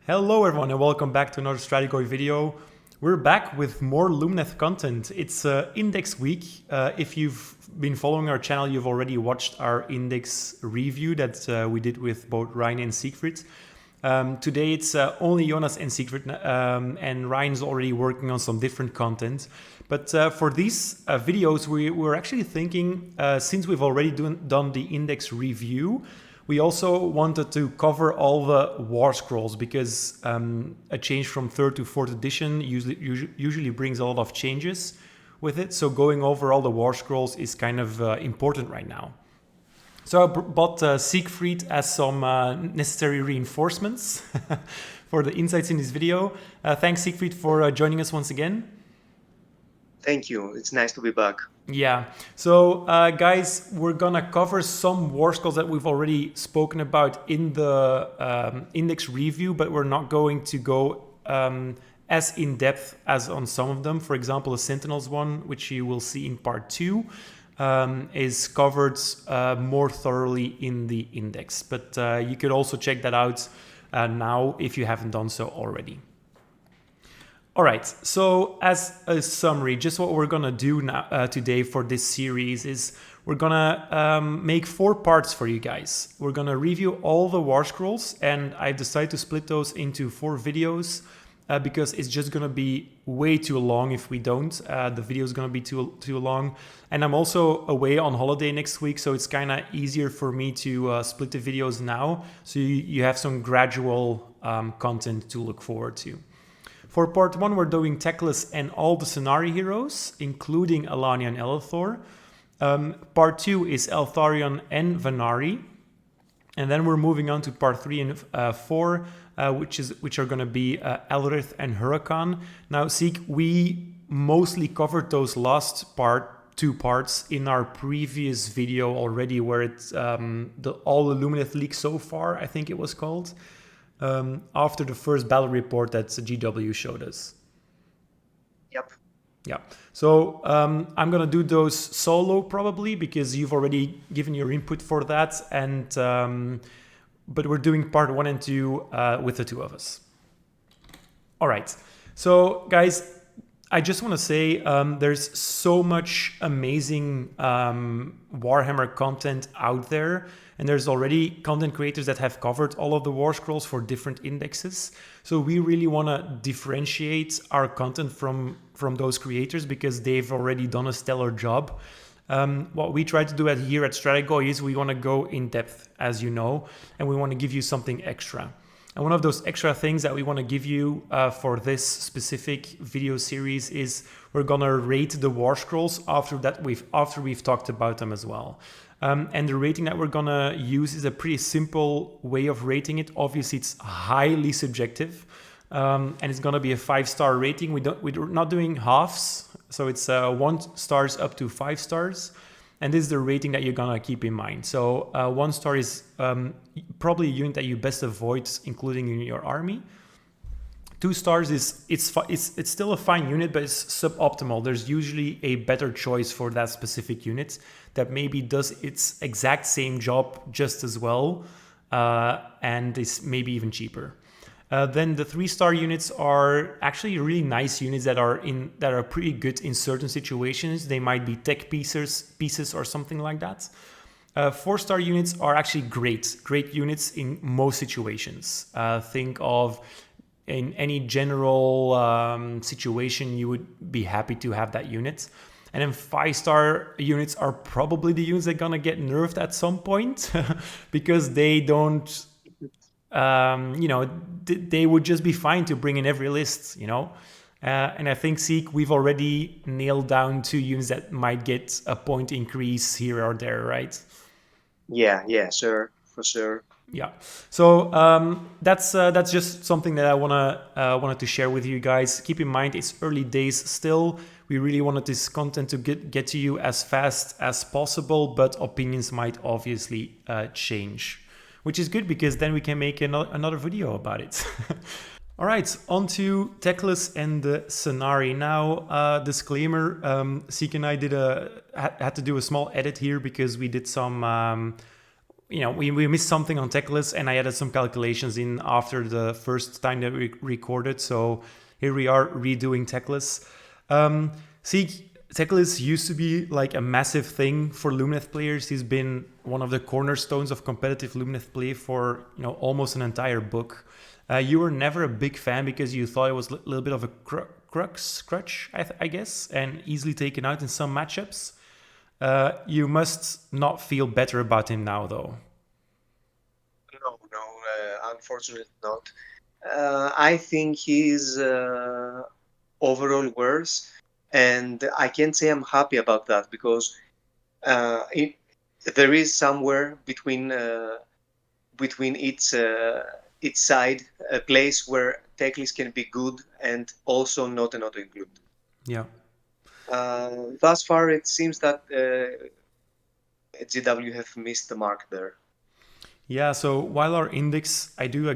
Hello everyone and welcome back to another Strategoy video. We're back with more Lumineth content. It's index week. If you've been following our channel, you've already watched our index review that we did with both Ryan and Siegfried. Today it's only Jonas and Siegfried, and Ryan's already working on some different content. But for these videos, we're actually thinking, since we've already done the index review, we also wanted to cover all the War Scrolls because a change from 3rd to 4th edition usually brings a lot of changes with it. So going over all the War Scrolls is kind of important right now. So I bought Siegfried as some necessary reinforcements for the insights in this video. Thanks Siegfried for joining us once again. Thank you. It's nice to be back. Yeah. So guys, we're gonna cover some War Scrolls that we've already spoken about in the index review, but we're not going to go as in depth as on some of them. For example, the Sentinels one, which you will see in part 2, is covered more thoroughly in the index. But you could also check that out now if you haven't done so already. All right, so as a summary, just what we're gonna do now today for this series is we're gonna make 4 parts for you guys. We're gonna review all the War Scrolls, and I've decided to split those into 4 videos because it's just gonna be way too long if we don't. The video is gonna be too long, and I'm also away on holiday next week, so it's kind of easier for me to split the videos now, so you have some gradual content to look forward to. For part 1, we're doing Teclis and all the Scinari heroes, including Elania and Elthor. Part 2 is Eltharion and Vanari. And then we're moving on to part 3 and 4, which are going to be Elrith and Huracan. Now, Sieg, we mostly covered those last 2 parts in our previous video already, where it's all the Lumineth leaks so far, I think it was called. After the first battle report that GW showed us. Yep. Yeah. So I'm gonna do those solo probably because you've already given your input for that, and but we're doing part 1 and 2 with the 2 of us. All right. So guys, I just want to say there's so much amazing Warhammer content out there, and there's already content creators that have covered all of the War Scrolls for different indexes. So we really want to differentiate our content from those creators because they've already done a stellar job. What we try to do here at Strategoy is we want to go in depth, as you know, and we want to give you something extra. And one of those extra things that we want to give you for this specific video series is we're gonna rate the War Scrolls after we've talked about them as well. And the rating that we're gonna use is a pretty simple way of rating it. Obviously, it's highly subjective, and it's gonna be a 5-star rating. We're not doing halves, so it's 1 stars up to 5 stars. And this is the rating that you're gonna keep in mind. So 1 star is probably a unit that you best avoid including in your army. 2 stars is it's still a fine unit, but it's suboptimal. There's usually a better choice for that specific unit that maybe does its exact same job just as well, and is maybe even cheaper. Then the 3-star units are actually really nice units that are pretty good in certain situations. They might be tech pieces or something like that. 4-star units are actually great units in most situations. Think of in any general situation, you would be happy to have that unit. And then 5-star units are probably the units that are gonna get nerfed at some point because they don't. They would just be fine to bring in every list, and I think, Sieg, we've already nailed down 2 units that might get a point increase here or there, right? Yeah, sure, for sure. Yeah. So that's just something that I wanted to share with you guys. Keep in mind, it's early days still. We really wanted this content to get to you as fast as possible, but opinions might obviously change. Which is good because then we can make another video about it. All right, on to Teclis and the Scinari. Now, disclaimer, Sieg and I had to do a small edit here because we did some we missed something on Teclis, and I added some calculations in after the first time that we recorded. So here we are redoing Teclis. Teclis used to be like a massive thing for Lumineth players. He's been one of the cornerstones of competitive Lumineth play for almost an entire book. You were never a big fan because you thought it was a little bit of a crutch, I guess, and easily taken out in some matchups. You must not feel better about him now, though. No, unfortunately not. I think he's overall worse, and I can't say I'm happy about that because there is somewhere between each side a place where Teclis can be good and also not good. Yeah. Thus far, it seems that GW have missed the mark there. Yeah, so while our index, I do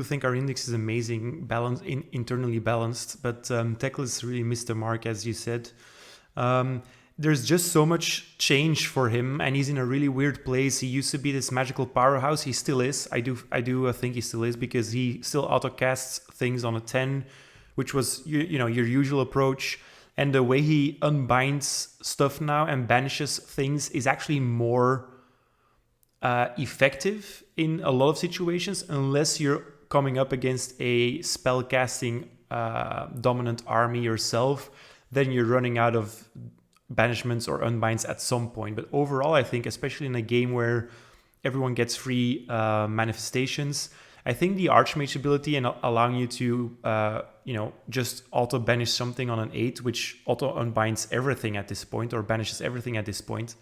think our index is amazing, internally balanced, but Teclis really missed the mark, as you said. There's just so much change for him, and he's in a really weird place. He used to be this magical powerhouse. He still is. I do think he still is, because he still autocasts things on a 10, which was your usual approach. And the way he unbinds stuff now and banishes things is actually more effective in a lot of situations, unless you're coming up against a spellcasting dominant army yourself. Then you're running out of banishments or unbinds at some point. But overall, I think, especially in a game where everyone gets free manifestations, I think the Archmage ability and allowing you to just auto banish something on an 8, which auto unbinds everything at this point or banishes everything at this point,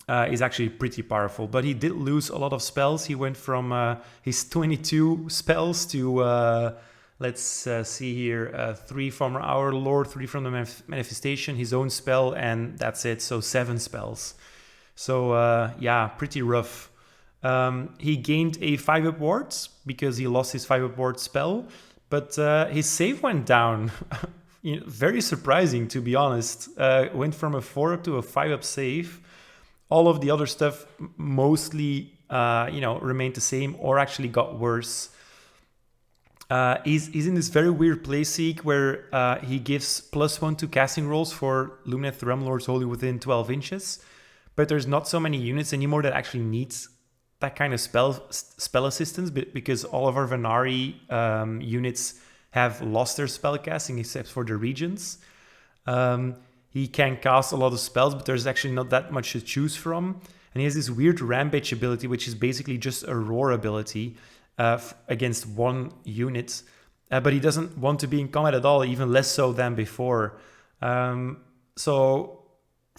is actually pretty powerful. But he did lose a lot of spells. He went from his 22 spells to let's see here, 3 from our Lord, 3 from the manifestation, his own spell, and that's it. So 7 spells. So yeah, pretty rough. He gained a 5-up ward because he lost his 5-up ward spell, but his save went down. Very surprising, to be honest. Went from a 4-up to a 5-up save. All of the other stuff mostly, remained the same or actually got worse. He's in this very weird play seek where he gives +1 to casting rolls for Lumineth Realm-Lords only within 12 inches. But there's not so many units anymore that actually needs that kind of spell assistance, because all of our Venari units have lost their spell casting except for the regions. He can cast a lot of spells, but there's actually not that much to choose from. And he has this weird Rampage ability, which is basically just a roar ability against one unit. But he doesn't want to be in combat at all, even less so than before. So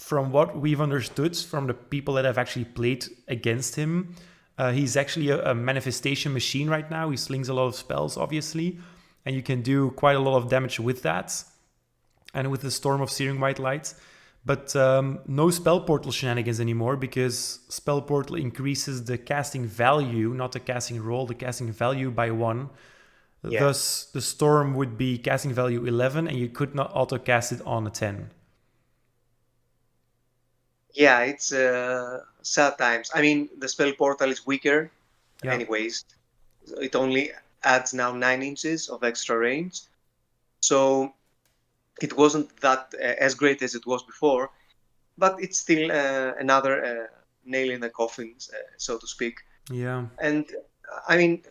from what we've understood from the people that have actually played against him, he's actually a manifestation machine right now. He slings a lot of spells, obviously, and you can do quite a lot of damage with that. And with the Storm of Searing White Light. But no Spell Portal shenanigans anymore, because Spell Portal increases the casting value, not the casting roll, the casting value by 1. Yeah. Thus, the Storm would be casting value 11, and you could not auto-cast it on a 10. Yeah, it's sad times. I mean, the Spell Portal is weaker anyways. It only adds now 9 inches of extra range. So it wasn't that as great as it was before, but it's still another nail in the coffin, so to speak. Yeah. And I mean,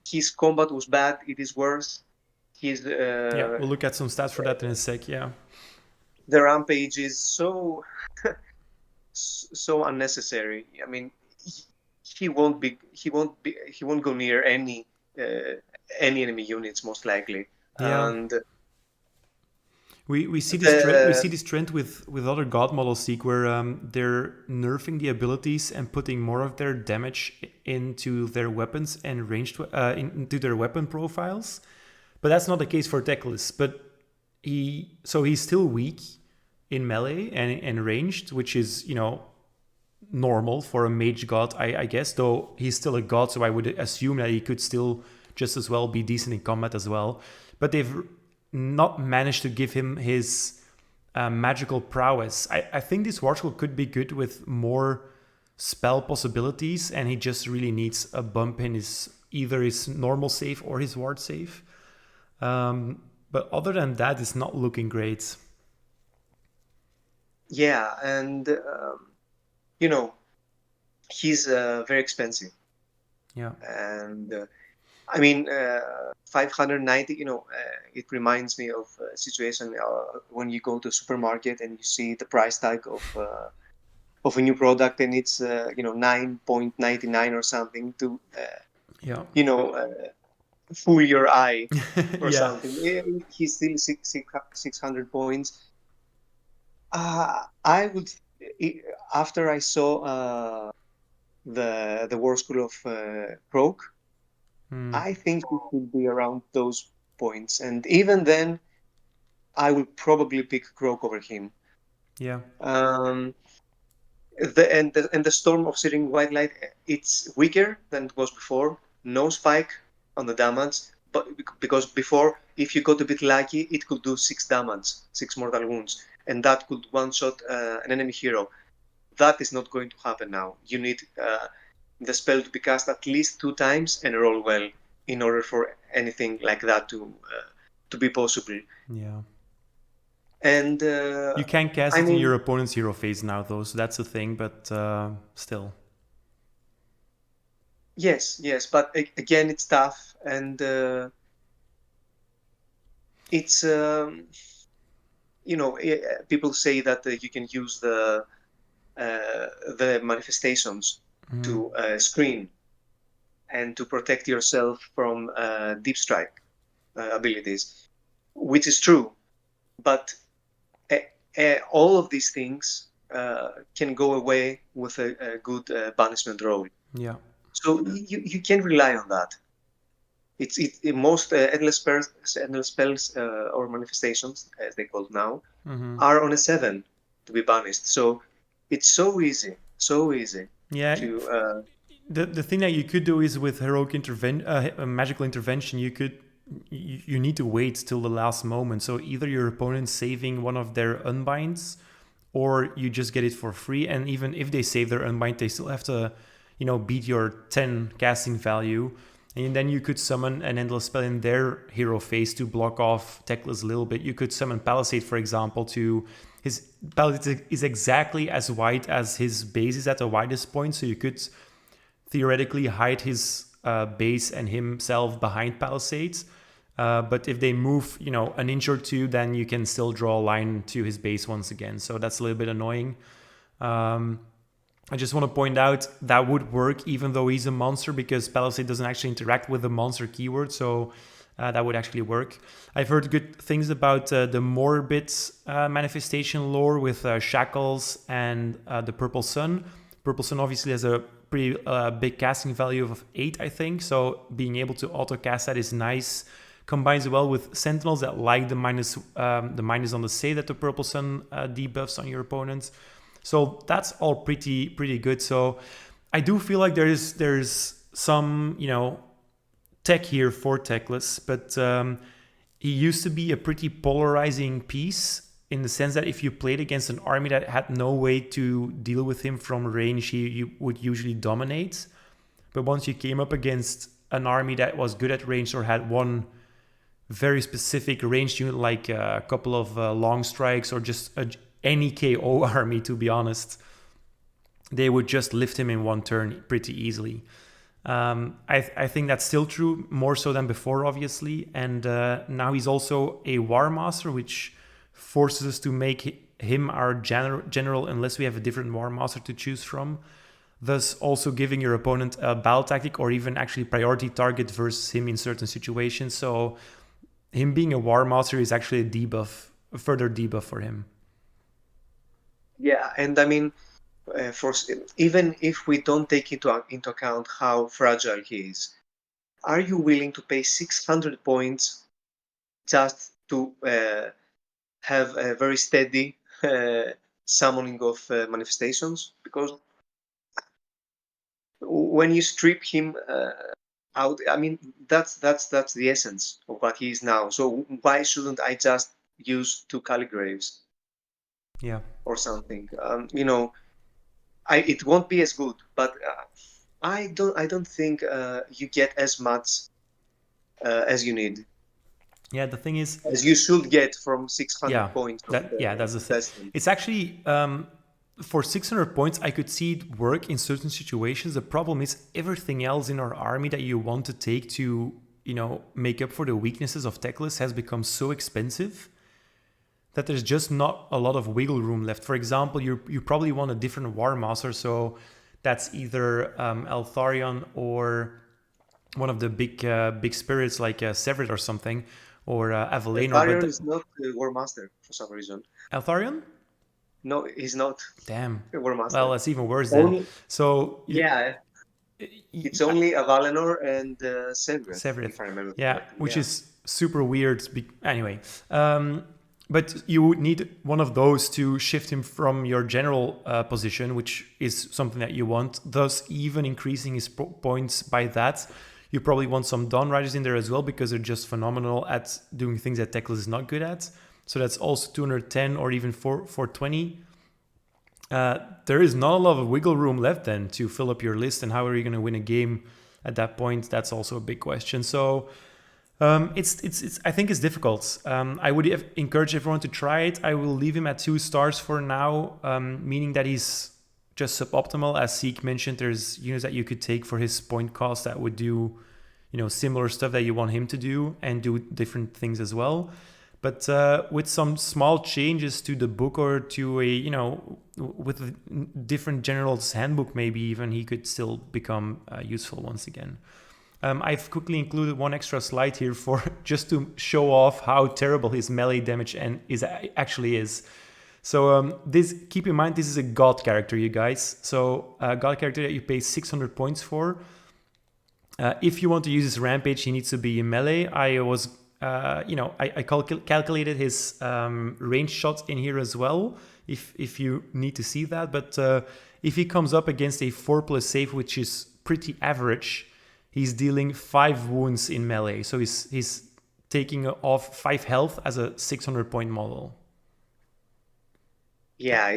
his combat was bad. It is worse. His yeah, we'll look at some stats for that in a sec. Yeah. The rampage is so so unnecessary. I mean, he won't go near any enemy units most likely. Yeah. And we see this trend with other god models, Seek, where they're nerfing the abilities and putting more of their damage into their weapons and ranged into their weapon profiles. But that's not the case for Teclis. But he's still weak in melee and ranged, which is normal for a mage god, I guess. Though he's still a god, so I would assume that he could still just as well be decent in combat as well. But they've not managed to give him his magical prowess. I think this War Scroll could be good with more spell possibilities, and he just really needs a bump in either his normal save or his ward save. But other than that, it's not looking great. Yeah, and he's very expensive. Yeah. And I mean, 590. It reminds me of a situation when you go to a supermarket and you see the price tag of a new product, and it's 9.99 or something to Yeah. fool your eye or Yeah. something. He's still 600 points. I would, after I saw the War School of Croak, I think it would be around those points, and even then, I would probably pick Croak over him. Yeah. The Storm of Searing White Light, it's weaker than it was before. No spike on the damage, but because before, if you got a bit lucky, it could do 6 damage, 6 mortal wounds, and that could one-shot an enemy hero. That is not going to happen now. You need the spell to be cast at least 2 times and roll well in order for anything like that to be possible. Yeah. And You can cast I it in mean, your opponent's hero phase now, though, so that's a thing, but still. yes, but again, it's tough, and it's people say that you can use the manifestations to screen and to protect yourself from deep strike abilities, which is true, but all of these things can go away with a good banishment roll. Yeah. So you can rely on that. Most endless spells or manifestations, as they call it now, are on a 7 to be banished. So it's so easy Yeah. to. The thing that you could do is with magical intervention, you need to wait till the last moment. So either your opponent's saving one of their unbinds, or you just get it for free. And even if they save their unbind, they still have to, beat your 10 casting value. And then you could summon an endless spell in their hero phase to block off Teclis a little bit. You could summon Palisade, for example, to his Palisade is exactly as wide as his base is at the widest point. So you could theoretically hide his base and himself behind Palisades. But if they move, an inch or two, then you can still draw a line to his base once again. So that's a little bit annoying. I just want to point out that would work even though he's a monster, because Palisade doesn't actually interact with the monster keyword. So that would actually work. I've heard good things about the Morbid manifestation lore with Shackles and the Purple Sun. Purple Sun obviously has a pretty big casting value of 8, I think. So being able to auto cast that is nice. Combines well with Sentinels that like the minus on the save that the Purple Sun debuffs on your opponents. So that's all pretty good. So I do feel like there's some tech here for Teclis, but he used to be a pretty polarizing piece in the sense that if you played against an army that had no way to deal with him from range, you would usually dominate. But once you came up against an army that was good at range or had one very specific ranged unit, like a couple of long strikes or just any KO army, to be honest, they would just lift him in one turn pretty easily. I think that's still true, more so than before, obviously. And now he's also a War Master, which forces us to make him our general unless we have a different War Master to choose from. Thus also giving your opponent a battle tactic or even actually priority target versus him in certain situations. So him being a War Master is actually a further debuff for him. Yeah, and I mean, even if we don't take into account how fragile he is, are you willing to pay 600 points just to have a very steady summoning of manifestations? Because when you strip him out, I mean, that's the essence of what he is now. So why shouldn't I just use 2 Calligraves? Yeah. Or something? it won't be as good, but I don't think you get as much as you need. Yeah, the thing is, as you should get from 600 yeah, points of that's the thing. investment. It's actually for 600 points, I could see it work in certain situations. The problem is everything else in our army that you want to take to, make up for the weaknesses of Teclis has become so expensive that there's just not a lot of wiggle room left. For example, you probably want a different War Master, so that's either Eltharion or one of the big spirits like Severed or something, or Avalanor. Eltharion But is not a War Master for some reason. Eltharion? No, he's not Damn. a War Master. Well, that's even worse then. Only, So yeah, it's only Avalanor and Severed, Severed. if I remember Yeah, correctly. which is super weird. Anyway, but you would need one of those to shift him from your general position, which is something that you want, thus even increasing his points by that. You probably want some Dawn Riders in there as well, because they're just phenomenal at doing things that Teclis is not good at. So that's also 210 or even 420. There is not a lot of wiggle room left then to fill up your list, and how are you going to win a game at that point? That's also a big question. So it's I think it's difficult. I would encourage everyone to try it. I will leave him at 2 stars for now, meaning that he's just suboptimal. As Sieg mentioned, there's units that you could take for his point cost that would do, similar stuff that you want him to do and do different things as well. But with some small changes to the book, or to a, with a different general's handbook, maybe even, he could still become useful once again. I've quickly included one extra slide here for just to show off how terrible his melee damage actually is. So keep in mind, this is a god character, you guys. So a god character that you pay 600 points for. If you want to use his rampage, he needs to be in melee. I calculated his range shots in here as well, if you need to see that. But if he comes up against a 4+ save, which is pretty average, he's dealing 5 wounds in melee. So he's taking off 5 health as a 600 point model. Yeah,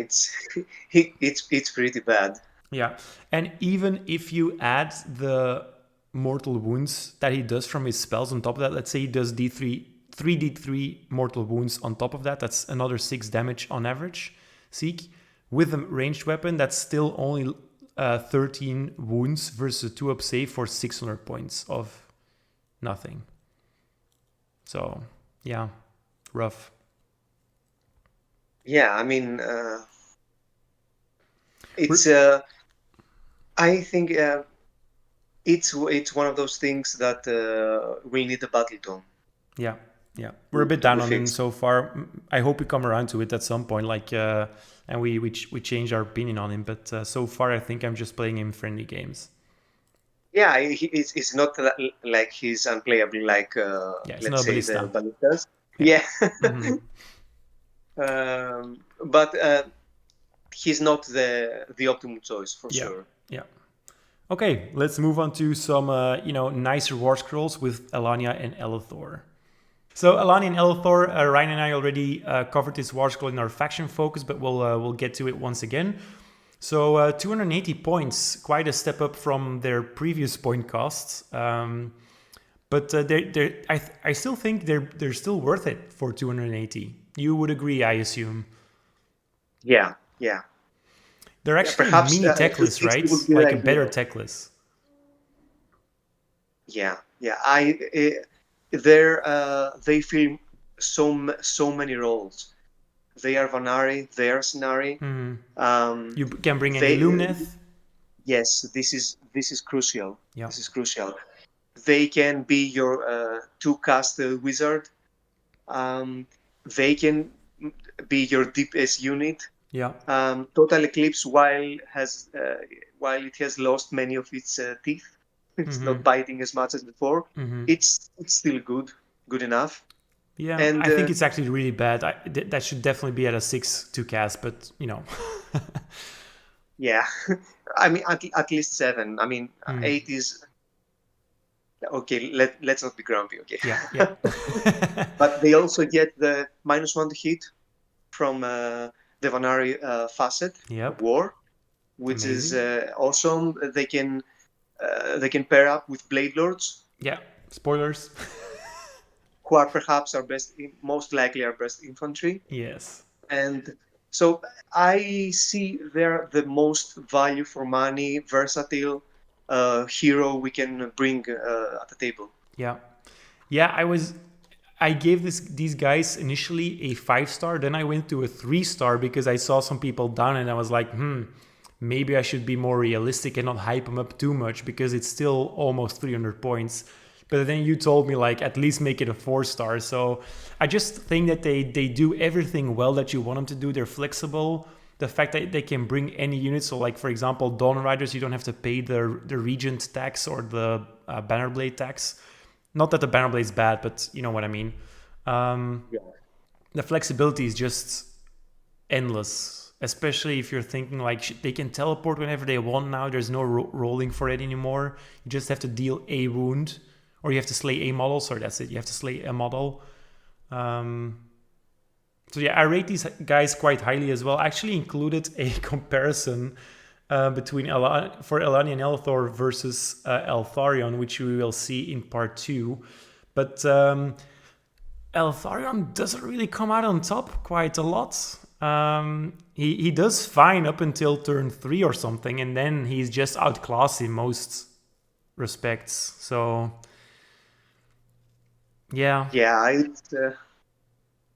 it's pretty bad. Yeah, and even if you add the mortal wounds that he does from his spells on top of that, let's say he does 3d3 mortal wounds on top of that, that's another 6 damage on average. Seek with a ranged weapon, that's still only 13 wounds versus a 2-up save for 600 points of nothing. So yeah, rough. Yeah, I mean, it's I think it's one of those things that we need a battle tome. Yeah. We're a bit down on him so far. I hope we come around to it at some point, and we change our opinion on him. But so far, I think I'm just playing him friendly games. Yeah, it's not like he's unplayable like let's say the ballistas. Yeah. But he's not the optimum choice for sure. Yeah. Okay, let's move on to some nicer war scrolls with Elania and Elthor. So Elania and Elthor, Ryan and I already covered this war scroll in our faction focus, but we'll get to it once again. So 280 points, quite a step up from their previous point costs. But I still think they're still worth it for 280. You would agree, I assume. Yeah. They're actually mini Teclis, right? Like a better Teclis. Yeah. They fill so many roles. They are Vanari, they are Scinari. You can bring any Lumineth. Yes, this is crucial. Yeah. This is crucial. They can be your 2-cast wizard. They can be your DPS unit. Yeah. Total Eclipse, while it has lost many of its teeth, it's not biting as much as before. It's still good enough. Yeah, and I think it's actually really bad. That should definitely be at a 6 to cast, but Yeah, I mean at least 7. I mean 8 is okay. Let's not be grumpy, okay? Yeah. But they also get the -1 to hit from the Vanari facet of war. which is Amazing. awesome. They can pair up with Blade Lords, Yeah, spoilers. who are perhaps most likely our best infantry. Yes. And so I see they're the most value for money, versatile hero we can bring at the table. Yeah. Yeah, I gave these guys initially a 5-star, then I went to a 3-star because I saw some people down and I was like, maybe I should be more realistic and not hype them up too much because it's still almost 300 points. But then you told me like at least make it a 4-star. So I just think that they do everything well that you want them to do. They're flexible. The fact that they can bring any units, so like for example, Dawn Riders, you don't have to pay the Regent tax or the Bannerblade tax. Not that the Bannerblade's bad, but you know what I mean. Yeah. The flexibility is just endless, especially if you're thinking like they can teleport whenever they want now. There's no rolling for it anymore. You just have to deal a wound, or you have to slay a model. Sorry, that's it. You have to slay a model. So yeah, I rate these guys quite highly as well. I actually included a comparison between for Elania and Elthor versus Eltharion, which we will see in part 2. But Eltharion doesn't really come out on top quite a lot. He does fine up until turn 3 or something, and then he's just outclassed in most respects. So yeah. Yeah, it's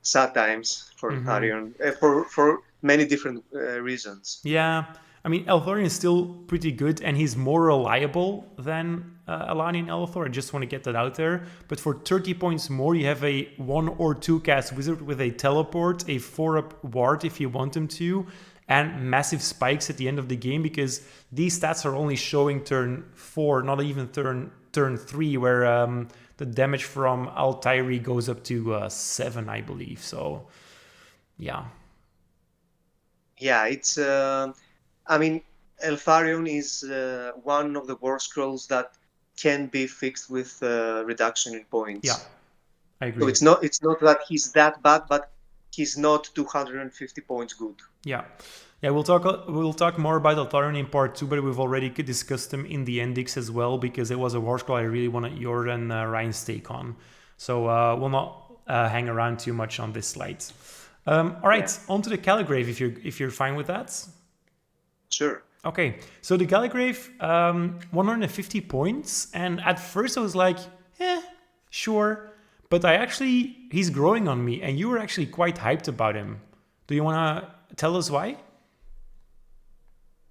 sad times for Eltharion for many different reasons. Yeah, I mean, Elthorion is still pretty good, and he's more reliable than Elania and Elthor. I just want to get that out there. But for 30 points more, you have a 1 or 2 cast wizard with a teleport, a 4-up ward if you want him to, and massive spikes at the end of the game, because these stats are only showing turn 4, not even turn 3, where the damage from Altairi goes up to 7, I believe. So, yeah. Yeah, it's. I mean, Eltharion is one of the war scrolls that can be fixed with reduction in Yeah, points. I So agree. it's not that he's that bad, but he's not 250 points good. Yeah, yeah. We'll talk more about Eltharion in part 2, but we've already discussed him in the Endix as well because it was a war scroll I really wanted your and Ryan's take on. So we'll not hang around too much on this slide. All right, on to the Caligrave if you're fine with that. Sure. Okay, so the Caligrave, 150 points, and at first I was like, sure, but he's growing on me, and you were actually quite hyped about him. Do you want to tell us why?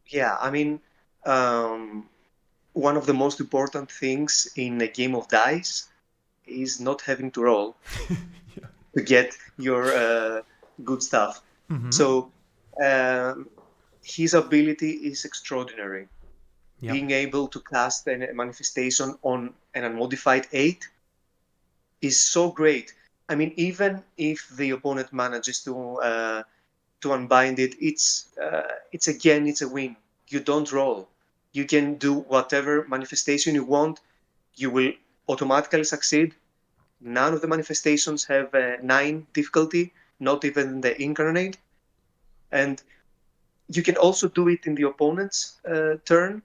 Yeah, I mean, one of the most important things in a game of dice is not having to roll to get your good stuff. So his ability is extraordinary. Yep. Being able to cast a manifestation on an unmodified 8 is so great. I mean, even if the opponent manages to unbind it, it's a win. You don't roll. You can do whatever manifestation you want. You will automatically succeed. None of the manifestations have 9 difficulty, not even the incarnate. And you can also do it in the opponent's turn,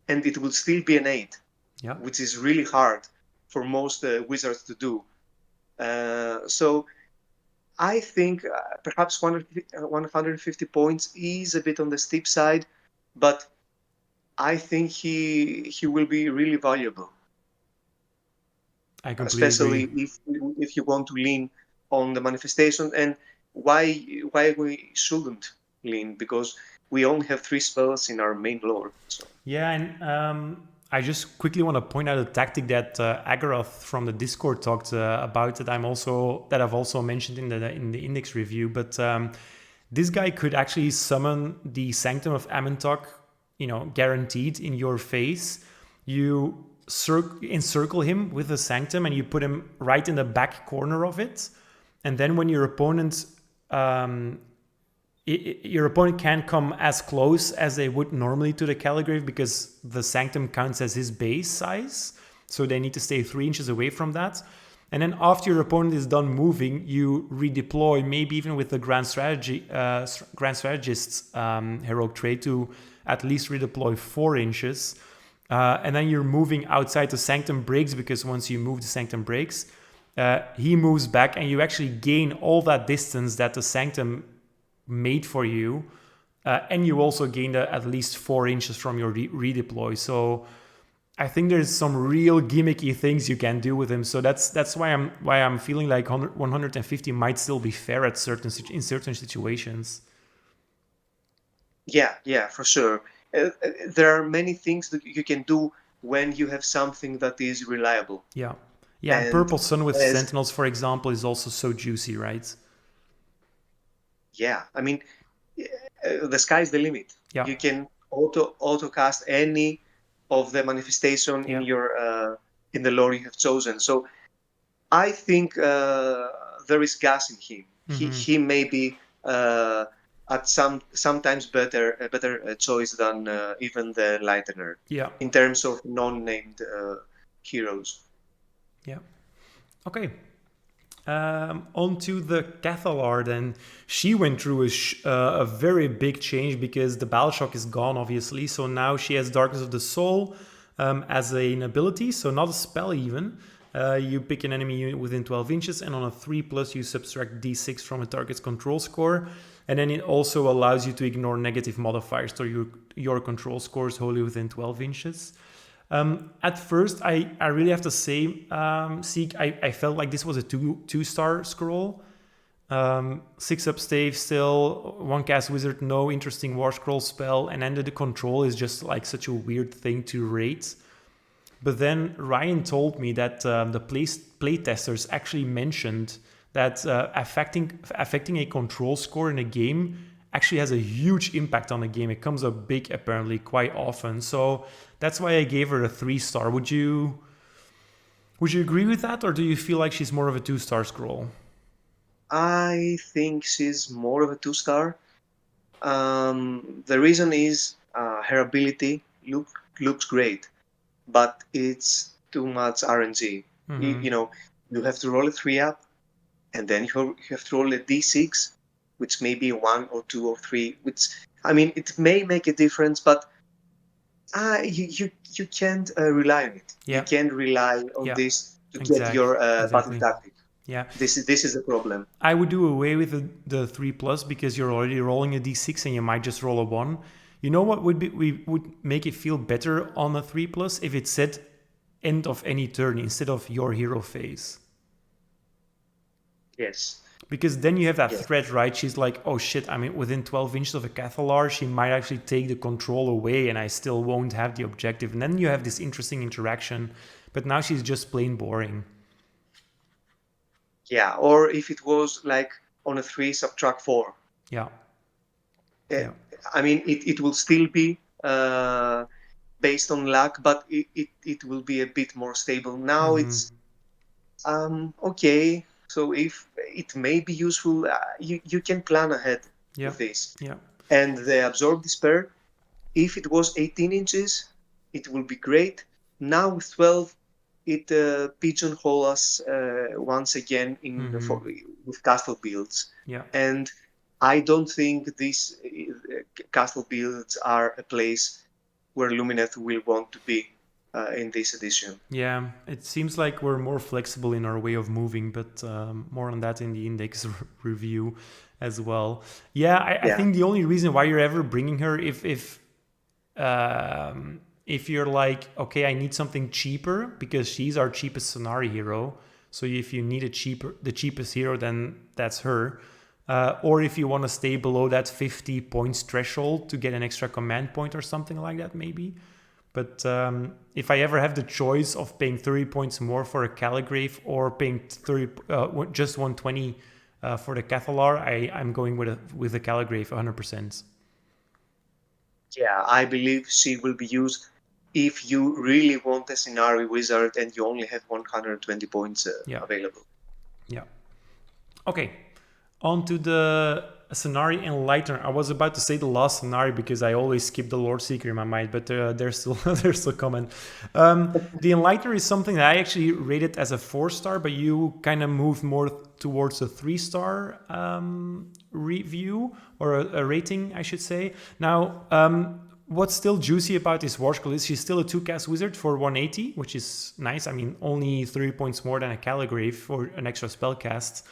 and it will still be an 8, which is really hard for most wizards to do. So I think perhaps 150 points is a bit on the steep side, but I think he will be really valuable. I completely Especially agree. if you want to lean on the manifestation, and why we shouldn't lean, because we only have 3 spells in our main lore. So. Yeah, and I just quickly want to point out a tactic that Agaroth from the Discord talked about that I've also mentioned in the index review. But this guy could actually summon the Sanctum of Amentok, guaranteed in your face. You encircle him with the Sanctum and you put him right in the back corner of it, and then when your opponent can't come as close as they would normally to the Caligrave because the Sanctum counts as his base size. So they need to stay 3 inches away from that. And then after your opponent is done moving, you redeploy, maybe even with the Grand Strategist's heroic trait, to at least redeploy 4 inches. And then you're moving outside the Sanctum breaks, because once you move, the Sanctum breaks. He moves back, and you actually gain all that distance that the Sanctum made for you. And you also gained at least 4 inches from your redeploy. So I think there's some real gimmicky things you can do with him. So that's why I'm feeling like 150 might still be fair in certain situations. Yeah, for sure. There are many things that you can do when you have something that is reliable. Yeah. And Purple Sun with Sentinels, for example, is also so juicy, right? Yeah, I mean, the sky's the limit. Yeah. You can auto cast any of the manifestation in your in the lore you have chosen. So I think there is gas in him. He may be at sometimes a better choice than even the Lightener. Yeah. In terms of non-named heroes. Yeah. Okay. On to the Cathalar then. She went through a very big change because the Battle Shock is gone, obviously. So now she has Darkness of the Soul as an ability, so not a spell even. You pick an enemy unit within 12 inches, and on a 3+, you subtract d6 from a target's control score. And then it also allows you to ignore negative modifiers to your control scores wholly within 12 inches. At first, I really have to say, Sieg, I felt like this was a two-star scroll. 6-up stave still, 1 cast wizard, no interesting war scroll spell, and then the control is just like such a weird thing to rate. But then Ryan told me that the playtesters actually mentioned that affecting a control score in a game actually has a huge impact on the game. It comes up big, apparently, quite often. So that's why I gave her a 3-star. Would you agree with that, or do you feel like she's more of a 2-star scroll? I think she's more of a 2-star. The reason is her ability looks great, but it's too much RNG. You know, you have to roll a 3-up, and then you have to roll a d6, which may be 1 or 2 or 3. Which, I mean, it may make a difference, but you can't rely on it. Yeah. You can't rely on this to get your battle tactic. Yeah, this is the problem. I would do away with the 3+ because you're already rolling a d6 and you might just roll a 1. You know what would make it feel better on a 3+ if it said end of any turn instead of your hero phase. Yes. Because then you have that threat, right? She's like, oh shit, I mean, within 12 inches of a Cathalar, she might actually take the control away and I still won't have the objective. And then you have this interesting interaction. But now she's just plain boring. Yeah, or if it was like on a 3, subtract 4. Yeah. I mean, it will still be based on luck, but it will be a bit more stable. Now it's okay. So if it may be useful, you can plan ahead with this. Yeah. And the Absorb Despair, if it was 18 inches, it will be great. Now with 12, it pigeonholes us once again with castle builds. Yeah. And I don't think these castle builds are a place where Lumineth will want to be in this edition. Yeah, it seems like we're more flexible in our way of moving, but more on that in the index review as well. Yeah, I think the only reason why you're ever bringing her if you're like, okay, I need something cheaper because she's our cheapest Scinari hero. So if you need the cheapest hero, then that's her. Or if you want to stay below that 50 points threshold to get an extra command point or something like that, maybe. But if I ever have the choice of paying 30 points more for a Caligrave or paying just 120 for the Cathalar, I'm going with the Caligrave 100%. Yeah, I believe she will be used if you really want a Scinari wizard and you only have 120 points available. Yeah. Okay. On to the Scinari Enlightener. I was about to say the last Scinari because I always skip the Lord Seeker in my mind, but they're still they're still coming. The Enlightener is something that I actually rated as a 4-star, but you kind of moved more towards a 3-star review or a rating, I should say. Now, what's still juicy about this War Scroll is she's still a 2-cast wizard for 180, which is nice. I mean, only 3 points more than a Caligrave for an extra spell cast.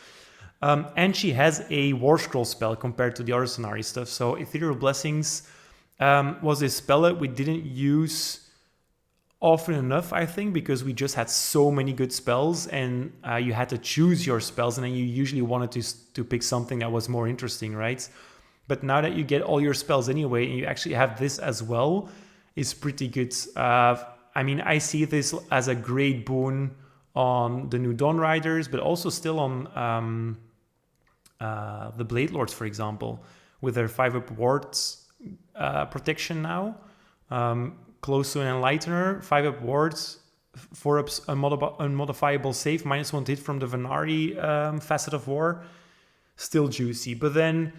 And she has a War Scroll spell compared to the other Scinari stuff. So Ethereal Blessings was a spell that we didn't use often enough, I think, because we just had so many good spells, and you had to choose your spells, and then you usually wanted to pick something that was more interesting, right? But now that you get all your spells anyway, and you actually have this as well, it's pretty good. I mean, I see this as a great boon on the new Dawn Riders, but also still on the Blade Lords, for example, with their 5-up wards protection now. Close to an Enlightener, 5-up wards, 4-ups unmodifiable save, -1 hit from the Venari facet of war. Still juicy. But then,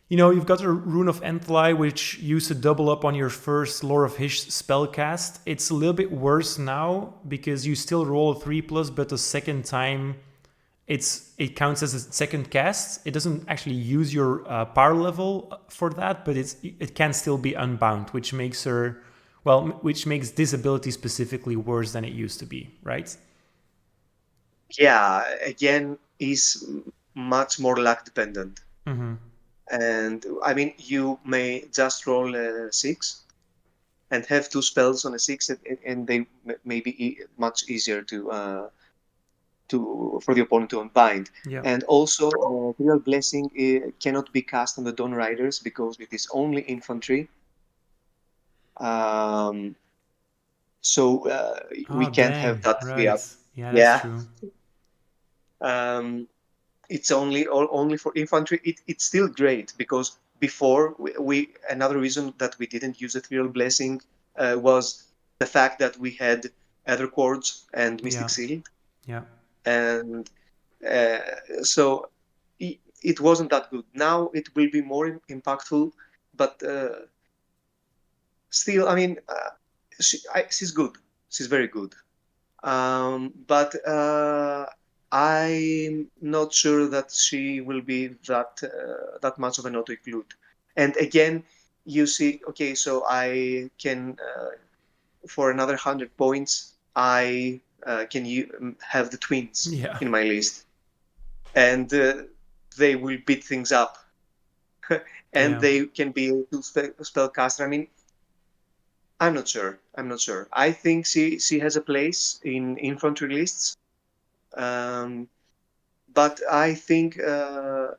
you know, you've got a Rune of Enthlai, which used to double up on your first Lore of Hish spell cast. It's a little bit worse now because you still roll a 3+, but the second time it counts as a second cast. It doesn't actually use your power level for that, but it can still be unbound, which makes her, well, which makes this ability specifically worse than it used to be, right? Yeah, again, is much more luck dependent. And I mean, you may just roll a 6 and have 2 spells on a 6, and they may be much easier for the opponent to unbind. Yeah. And also, Ethereal Blessing cannot be cast on the Dawn Riders because it is only infantry. So we can't have that free up. Yeah, that's true. It's only for infantry. It's still great because before we another reason that we didn't use Ethereal Blessing was the fact that we had Ether Chords and Mystic Seal. Yeah. And so it wasn't that good. Now it will be more impactful, but still, I mean, she's good. She's very good. But I'm not sure that she will be that much of an auto-include. And again, you see, okay, so I can, for another 100 points, I can have the twins in my list. And they will beat things up. And they can be a 2 spellcaster. I mean, I'm not sure. I think she has a place in infantry lists. But I think that's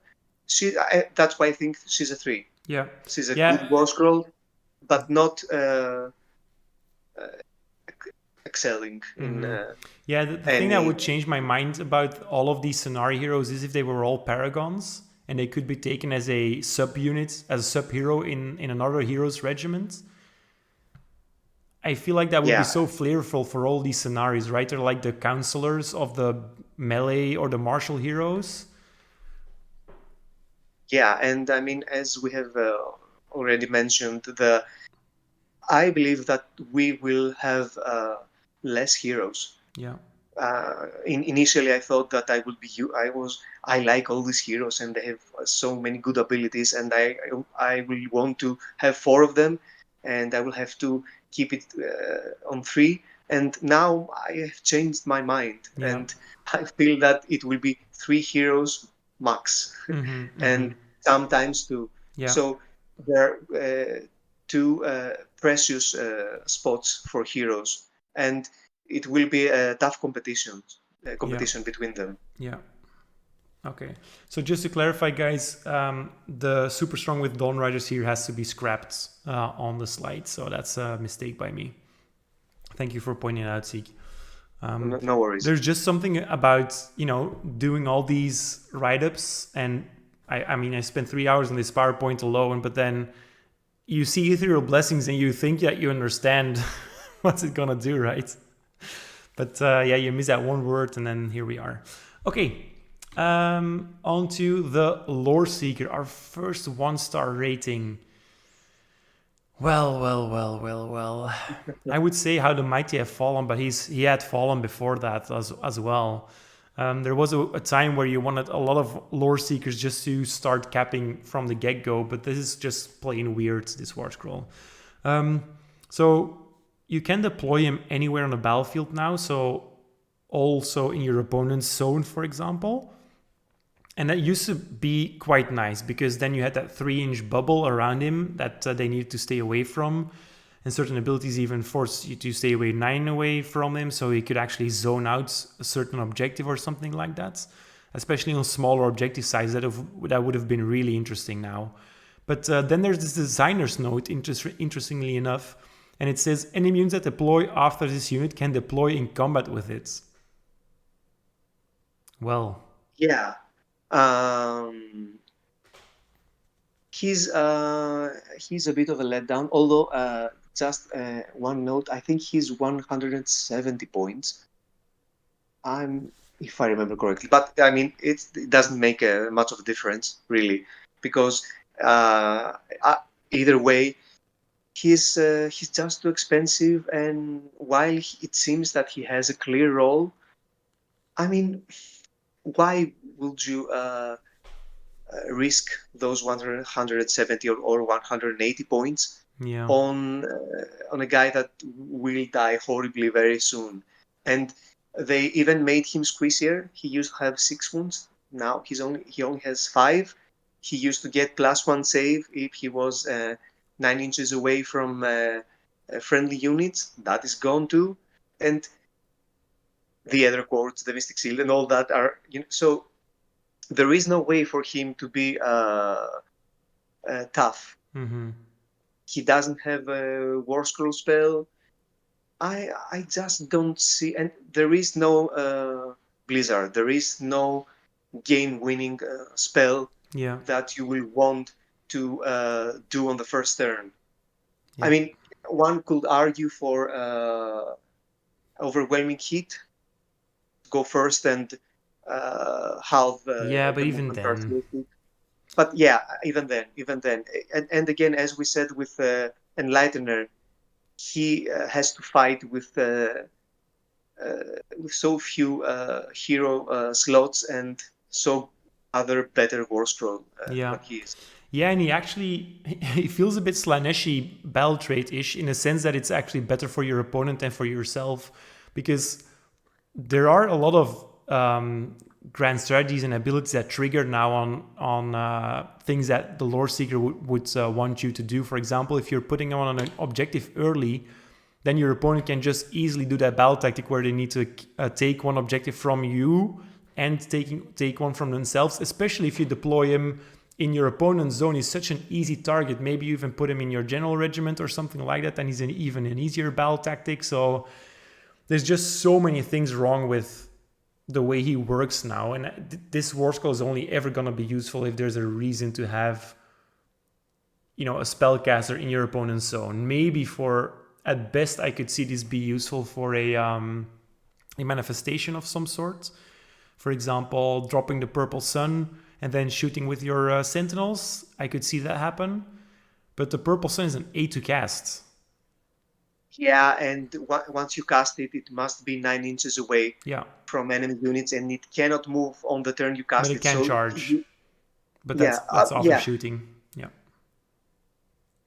why I think she's a 3. Yeah. She's a good War Scroll, but not excelling in... the thing that would change my mind about all of these Scinari heroes is if they were all Paragons, and they could be taken as a sub-unit, as a sub-hero in another hero's regiment. I feel like that would be so flavorful for all these scenarios, right? They're like the counselors of the melee or the martial heroes. Yeah, and I mean, as we have already mentioned, I believe that we will have less heroes. Yeah. Initially, I thought that I would be. I like all these heroes, and they have so many good abilities, and I will want to have 4 of them, and I will have to keep it on 3. And now I have changed my mind, and I feel that it will be 3 heroes max, and sometimes 2. So there are 2 precious spots for heroes, and it will be a tough competition between them. Yeah. Okay. So just to clarify, guys, the super strong with Dawn Riders here has to be scrapped on the slide. So that's a mistake by me. Thank you for pointing it out, Sieg. No worries. There's just something about, doing all these write-ups. And I mean, I spent 3 hours on this PowerPoint alone, but then you see Ethereal Blessings and you think that you understand what's it going to do, right? But you miss that one word and then here we are. Okay. Onto the Lore Seeker, our first 1-star rating. Well. I would say How the Mighty Have Fallen, but he had fallen before that as well. There was a time where you wanted a lot of lore seekers just to start capping from the get-go, but this is just plain weird, this war scroll. So you can deploy him anywhere on the battlefield now, so also in your opponent's zone, for example. And that used to be quite nice because then you had that 3-inch bubble around him that they needed to stay away from. And certain abilities even force you to stay away 9 away from him, so he could actually zone out a certain objective or something like that. Especially on smaller objective size, that would have been really interesting now. But then there's this designer's note, interestingly enough, and it says enemy units that deploy after this unit can deploy in combat with it. Well. Yeah. He's a bit of a letdown, although just one note, I think he's 170 points. If I remember correctly, but I mean it doesn't make much of a difference really, because either way, he's just too expensive, and while it seems that he has a clear role, I mean, why would you risk those 170 or 180 points on a guy that will die horribly very soon? And they even made him squeezier. He used to have 6 wounds. Now he only has 5. He used to get +1 save if he was 9 inches away from friendly units. That is gone too. And the other quartz, the Mystic Shield, and all that are, so there is no way for him to be tough. Mm-hmm. He doesn't have a War Scroll spell. I just don't see, and there is no Blizzard. There is no game-winning spell that you will want to do on the first turn. Yeah. I mean, one could argue for Overwhelming Heat. Go first and halve but even then. But yeah, even then, and again, as we said with Enlightener, he has to fight with so few hero slots and so other better War Scroll like he is. Yeah, and he feels a bit Slaneshi battle trait-ish in a sense that it's actually better for your opponent than for yourself, because there are a lot of grand strategies and abilities that trigger now on things that the Lore Seeker would want you to do. For example, if you're putting on an objective early, then your opponent can just easily do that battle tactic where they need to take one objective from you and take one from themselves, especially if you deploy him in your opponent's zone. He's such an easy target. Maybe you even put him in your general regiment or something like that, and he's even an easier battle tactic. So there's just so many things wrong with the way he works now, and this war scroll is only ever going to be useful if there's a reason to have, a spellcaster in your opponent's zone. Maybe at best, I could see this be useful for a manifestation of some sort. For example, dropping the Purple Sun and then shooting with your Sentinels. I could see that happen. But the Purple Sun is an 8 to cast. Yeah, and once you cast it, it must be 9 inches away from enemy units, and it cannot move on the turn you cast it. But it can charge. But that's after shooting. Yeah.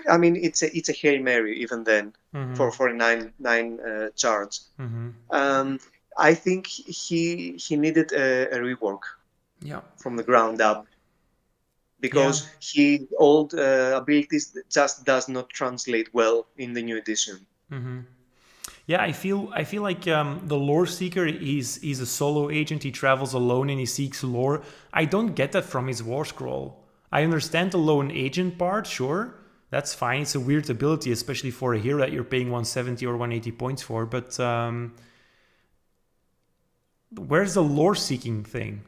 I mean, it's a Hail Mary even then for a 9 charge. I think he needed a rework from the ground up, because his old abilities just does not translate well in the new edition. Yeah, I feel like the Lore Seeker he's a solo agent. He travels alone and he seeks lore. I don't get that from his War Scroll. I understand the lone agent part, sure. That's fine. It's a weird ability, especially for a hero that you're paying 170 or 180 points for. But where's the lore seeking thing?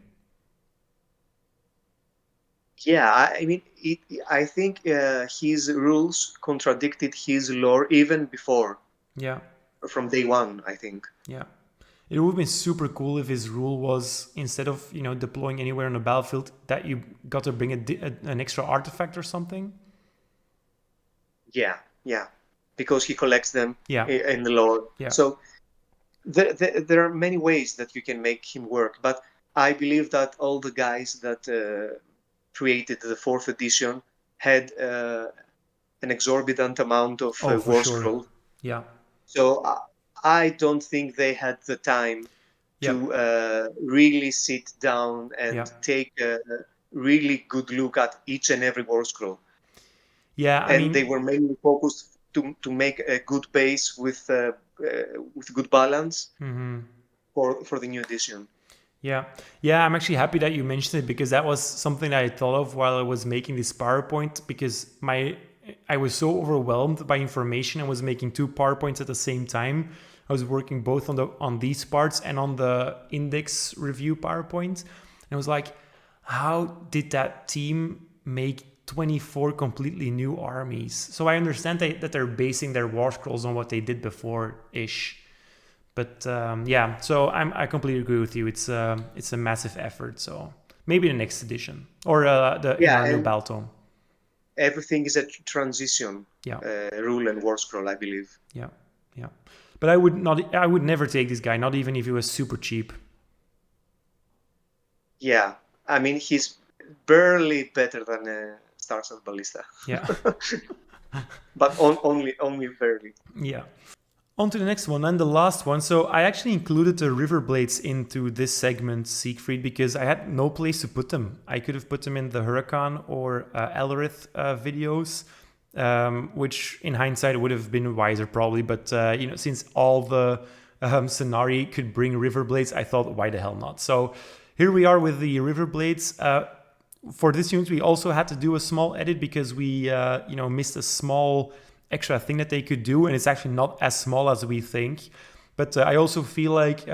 Yeah, I mean, I think his rules contradicted his lore even before. Yeah. From day one, I think. Yeah. It would have been super cool if his rule was, instead of deploying anywhere on the battlefield, that you got to bring an extra artifact or something. Yeah, yeah, because he collects them Yeah. in the lore. Yeah. So there are many ways that you can make him work, but I believe that all the guys that created the 4th edition had an exorbitant amount of Oh, for war sure. scroll. Yeah. So I don't think they had the time Yep. to really sit down and Yeah. take a really good look at each and every war scroll. Yeah, I And they mean, were mainly focused to make a good base with good balance for the new edition. yeah. Yeah, I'm actually happy that you mentioned it, because that was something I thought of while I was making this PowerPoint, because I was so overwhelmed by information. I was making 2 PowerPoints at the same time. I was working both on these parts and on the index review PowerPoint. And I was like, how did that team make 24 completely new armies? So I understand that they're basing their war scrolls on what they did before ish. But yeah, so I completely agree with you. It's a massive effort. So maybe the next edition, or in Yeah, our new and battle tome. everything is a transition Yeah, rule and war scroll, I believe. yeah, yeah. But I would never take this guy, not even if he was super cheap. Yeah, I mean he's barely better than Stars of Ballista. Yeah, But only barely. yeah. On to the next one and the last one. So I actually included the Riverblades into this segment, Siegfried, because I had no place to put them. I could have put them in the Huracan or Elrith videos, which in hindsight would have been wiser probably. But since all the Scinari could bring Riverblades, I thought, why the hell not? So here we are with the Riverblades. For this unit, we also had to do a small edit because we missed a small extra thing that they could do, and it's actually not as small as we think. But I also feel like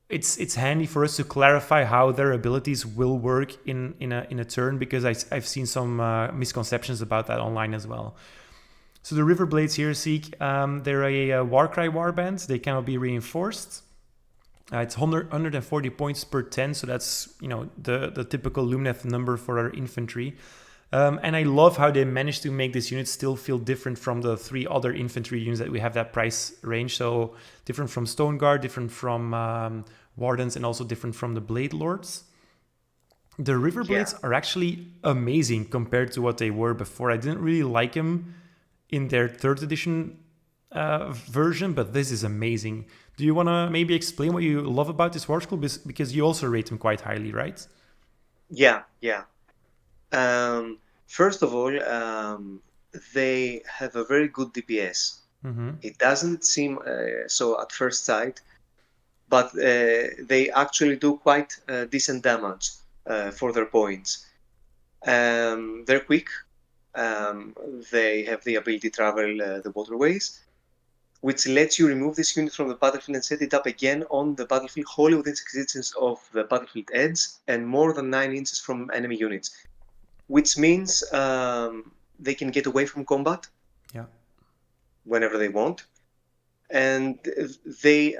it's handy for us to clarify how their abilities will work in a turn, because I've seen some misconceptions about that online as well. So the Riverblades here, Seek, they're a Warcry warband. They cannot be reinforced. It's 140 points per 10, so that's the typical Lumineth number for our infantry. And I love how they managed to make this unit still feel different from the 3 other infantry units that we have that price range. So different from Stone Guard, different from Wardens, and also different from the Blade Lords. The Riverblades are actually amazing compared to what they were before. I didn't really like them in their 3rd edition version, but this is amazing. Do you want to maybe explain what you love about this war scroll? Because you also rate them quite highly, right? Yeah. First of all, they have a very good DPS. It doesn't seem so at first sight, but they actually do quite decent damage for their points. They're quick. They have the ability to travel the waterways, which lets you remove this unit from the battlefield and set it up again on the battlefield wholly within 6 inches of the battlefield edge and more than 9 inches from enemy units, which means they can get away from combat whenever they want. And they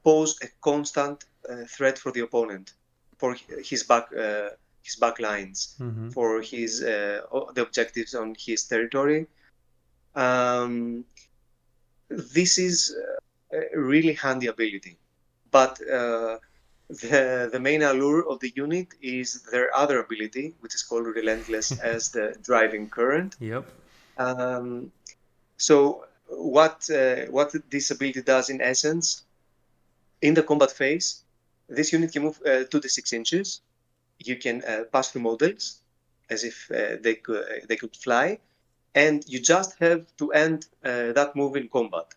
pose a constant threat for the opponent, for his back lines, for the objectives on his territory. This is a really handy ability, but the main allure of the unit is their other ability, which is called Relentless as the driving current. Yep. So what this ability does in essence, in the combat phase, this unit can move 2 to 6 inches. You can pass through models as if they could fly, and you just have to end that move in combat.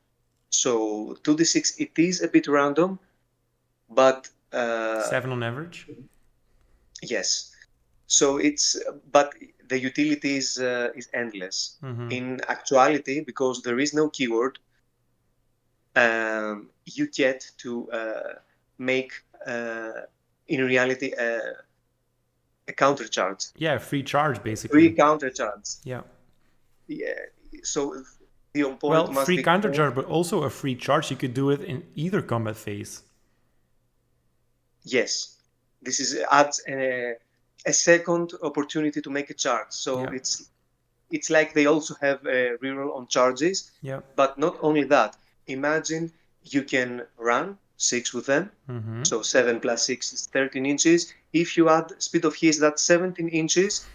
So 2d6, it is a bit random, but 7 on average. yes. So but the utility is endless. In actuality, because there is no keyword, you get to make in reality a counter charge. Yeah, free charge basically. Free counter charge. Yeah. Yeah. So the opponent Well, must free be counter close. charge, but also a free charge. You could do it in either combat phase. Yes, this is adds a second opportunity to make a charge. So Yeah. it's like they also have a reroll on charges. Yeah. But not only that, imagine you can run 6 with them. Mm-hmm. So 7 plus 6 is 13 inches. If you add speed of his, that's 17 inches,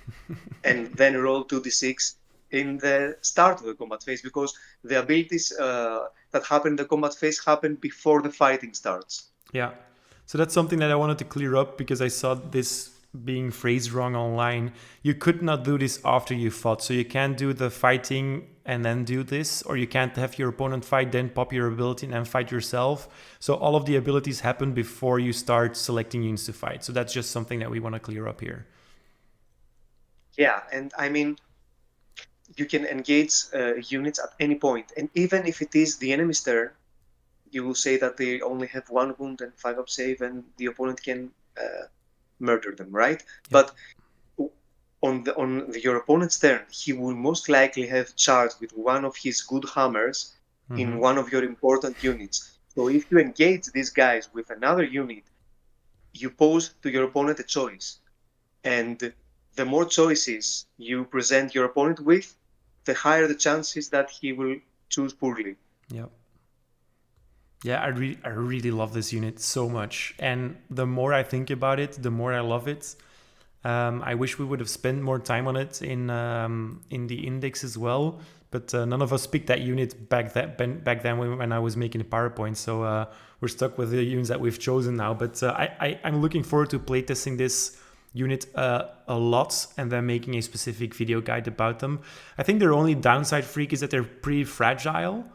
and then roll 2d6 in the start of the combat phase, because the abilities that happen in the combat phase happen before the fighting starts. Yeah. So that's something that I wanted to clear up because I saw this being phrased wrong online. You could not do this after you fought. So you can't do the fighting and then do this, or you can't have your opponent fight, then pop your ability and then fight yourself. So all of the abilities happen before you start selecting units to fight. So that's just something that we want to clear up here. Yeah, and I mean, you can engage units at any point. And even if it is the enemy's turn, you will say that they only have 1 wound and 5 up save, and the opponent can murder them, right? Yeah. But your opponent's turn, he will most likely have charged with one of his good hammers in one of your important units. So if you engage these guys with another unit, you pose to your opponent a choice. And the more choices you present your opponent with, the higher the chances that he will choose poorly. Yeah. Yeah, I really love this unit so much. And the more I think about it, the more I love it. I wish we would have spent more time on it in the index as well. But none of us picked that unit back then when I was making a PowerPoint. So we're stuck with the units that we've chosen now. But I'm looking forward to playtesting this unit a lot and then making a specific video guide about them. I think their only downside freak is that they're pretty fragile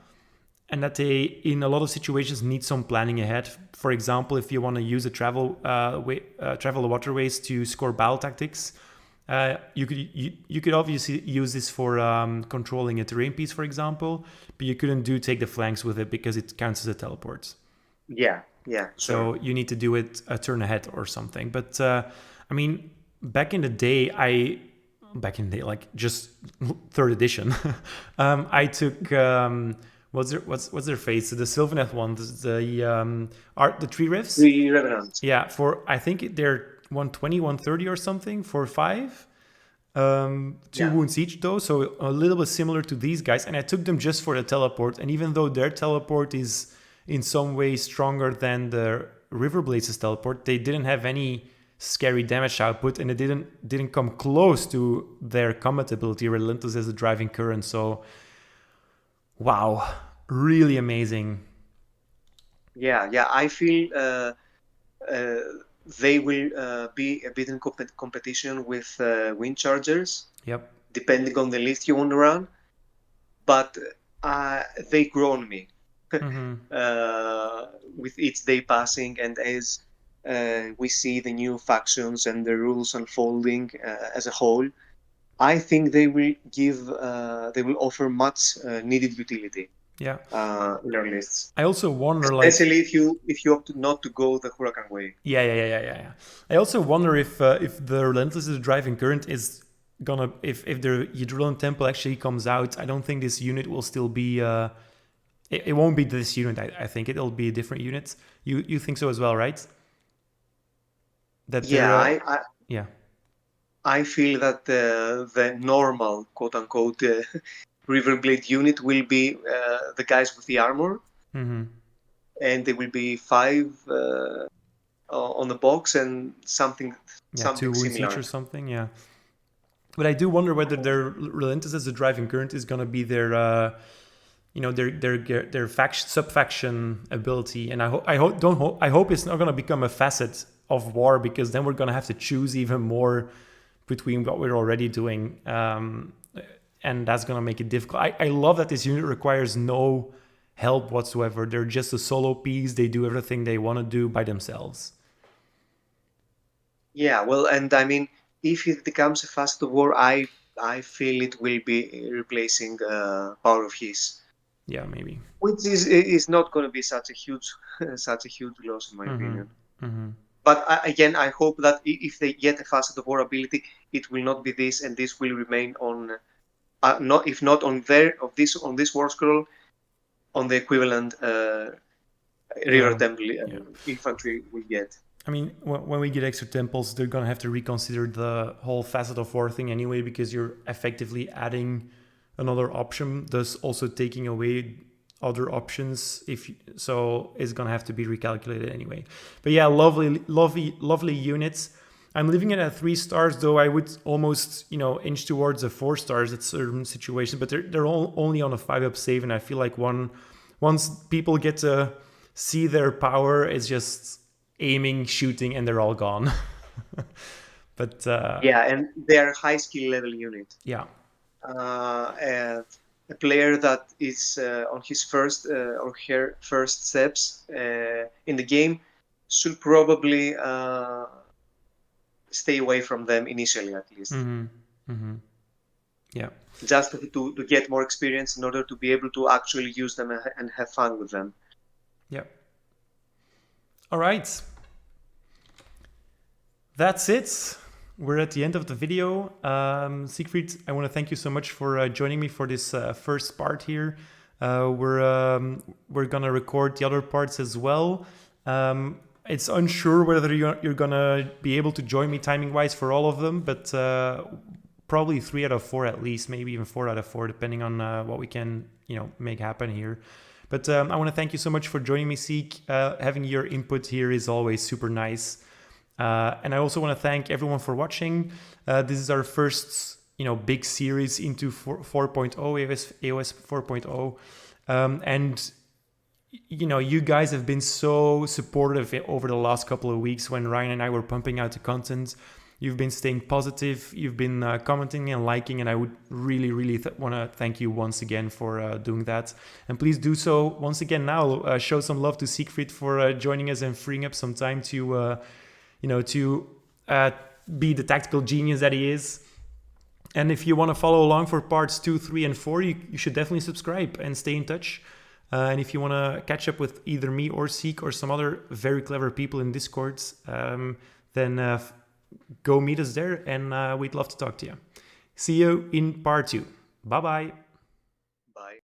and that they, in a lot of situations, need some planning ahead. For example, if you want to use a travel waterways to score battle tactics, you could obviously use this for controlling a terrain piece, for example, but you couldn't take the flanks with it because it counts as a teleport. Yeah, So sure. you need to do it a turn ahead or something. But I mean, back in the day, like just third edition, I took what's their face? The Sylvaneth one, the Tree Rifts. The Revenant. Yeah, for I think they're 120, 130 or something for 5. 2 wounds each though, so a little bit similar to these guys. And I took them just for the teleport. And even though their teleport is in some way stronger than the Riverblades' teleport, they didn't have any scary damage output, and it didn't come close to their combat ability, Relentless as a driving current. So, wow, really amazing. Yeah, I feel they will be a bit in competition with Wind Chargers. Yep. Depending on the list you want to run. But they grow on me with each day passing, and as we see the new factions and the rules unfolding as a whole, I think they will offer much needed utility. Yeah. In our lists. I also wonder, Especially if you opt not to go the Huracan way. Yeah. I also wonder if the Relentless as a driving current is gonna, if the Ydrilan Temple actually comes out, I don't think this unit will still be it won't be this unit. I think it'll be a different unit. You think so as well, right? That I feel that the normal quote unquote Riverblade unit will be the guys with the armor, and they will be 5 on the box and something 2 wounds similar each or something. Yeah. But I do wonder whether their Relentless as a driving current is going to be their, their sub faction ability, and I hope it's not going to become a facet of war, because then we're going to have to choose even more between what we're already doing, and that's going to make it difficult. I love that this unit requires no help whatsoever. They're just a solo piece. They do everything they want to do by themselves. Yeah, well, and I mean, if it becomes a fast war, I feel it will be replacing Power of His. Yeah, maybe. Which is not going to be such a huge loss in my opinion. But again, I hope that if they get a fast war ability, it will not be this, and this will remain on not if not on this war scroll, on the equivalent river temple infantry we get. I mean, when we get extra temples, they're gonna have to reconsider the whole facet of war thing anyway, because you're effectively adding another option, thus also taking away other options. So it's gonna have to be recalculated anyway. But yeah, lovely units. I'm leaving it at 3 stars, though I would almost, inch towards a 4 stars at certain situations. But they're all only on a 5-up save, and I feel like once people get to see their power, it's just aiming, shooting, and they're all gone. But yeah, and they're high skill level unit. Yeah. A player that is on his first or her first steps in the game should probably stay away from them initially, at least. Yeah. Just to get more experience in order to be able to actually use them and have fun with them. Yeah. All right. That's it. We're at the end of the video. Siegfried, I want to thank you so much for joining me for this first part here. We're gonna record the other parts as well. It's unsure whether you're gonna be able to join me timing wise for all of them, but probably 3 out of 4 at least, maybe even 4 out of 4, depending on what we can make happen here. But I want to thank you so much for joining me, Sieg. Having your input here is always super nice. And I also want to thank everyone for watching. This is our first, big series into 4.0, AOS 4.0. And, you guys have been so supportive over the last couple of weeks when Ryan and I were pumping out the content. You've been staying positive. You've been commenting and liking, and I would really, really want to thank you once again for doing that. And please do so once again now. Show some love to Siegfried for joining us and freeing up some time to be the tactical genius that he is. And if you want to follow along for parts 2, 3, and 4, you should definitely subscribe and stay in touch. And if you want to catch up with either me or Sieg or some other very clever people in Discords, then go meet us there, and we'd love to talk to you. See you in part 2. Bye-bye.